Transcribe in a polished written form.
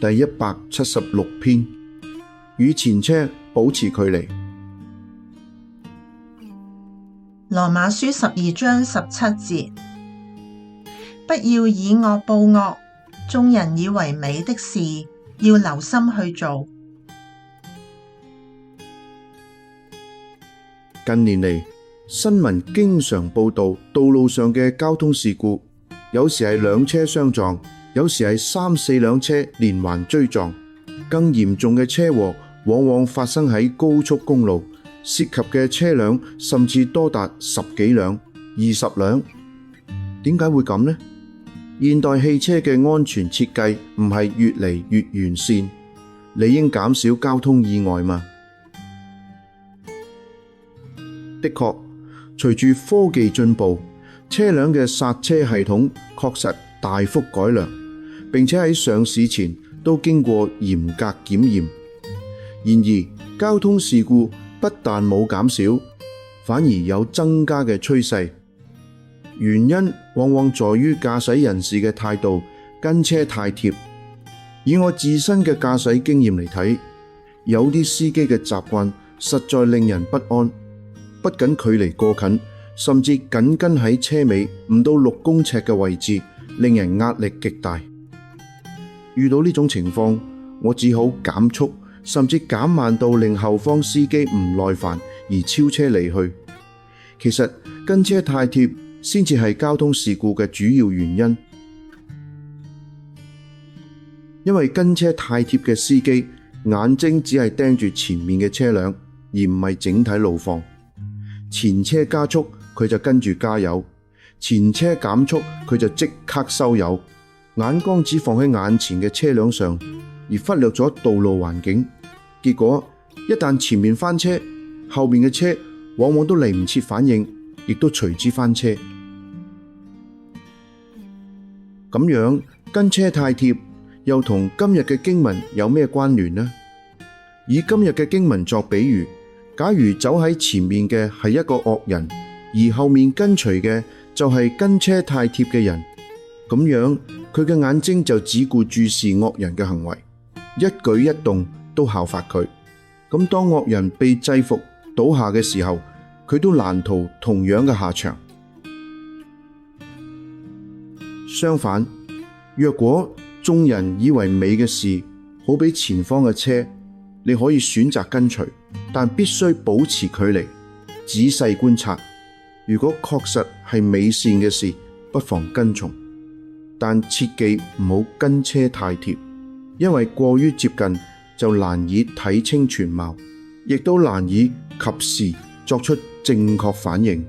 第176篇，與前車保持距離。羅馬書12章17節，不要以惡報惡，眾人以為美的事，要留心去做。近年嚟，新聞經常報道道路上嘅交通事故，有時係兩車相撞，有時係3、4輛車連環追撞。更嚴重嘅車禍往往發生喺高速公路，涉及嘅車輛甚至多達10幾輛、20輛。點解會咁呢？現代汽車嘅安全設計唔係越嚟越完善，理應減少交通意外嘛？的確，隨住科技進步，車輛嘅剎車系統確實大幅改良，並且喺上市前都經過嚴格檢驗。然而，交通事故不但冇減少，反而有增加嘅趨勢。原因往往在於駕駛人士嘅態度跟車太貼。以我自身嘅駕駛經驗嚟睇，有啲司機嘅習慣實在令人不安。不僅距離過近，甚至緊跟喺車尾唔到6公尺嘅位置，令人壓力極大。遇到呢種情況，我只好減速，甚至減慢到令後方司機唔耐煩而超車離去。其實跟車太貼先至係交通事故嘅主要原因，因為跟車太貼嘅司機眼睛只係盯住前面嘅車輛，而唔係整體路況。前車加速，佢就跟住加油；前車減速，佢就即刻收油。眼光只放喺眼前嘅車輛上，而忽略咗道路環境。結果一旦前面翻車，後面嘅車往往都嚟唔切反應，亦都隨之翻車。咁樣跟車太貼，又同今日嘅經文有咩關聯呢？以今日嘅經文作比喻，假如走喺前面嘅係一個惡人，而後面跟隨嘅就係跟車太貼嘅人，咁樣佢嘅眼睛就只顧注視惡人嘅行為，一舉一動都效法佢。咁當惡人被制服倒下嘅時候，佢都難逃同樣嘅下場。相反，若果眾人以為美嘅事，好比前方嘅車，你可以選擇跟隨，但必須保持距離，仔細觀察。如果確實係美善嘅事，不妨跟從，但切記唔好跟車太貼，因為過於接近就難以睇清全貌，亦都難以及時作出正確反應。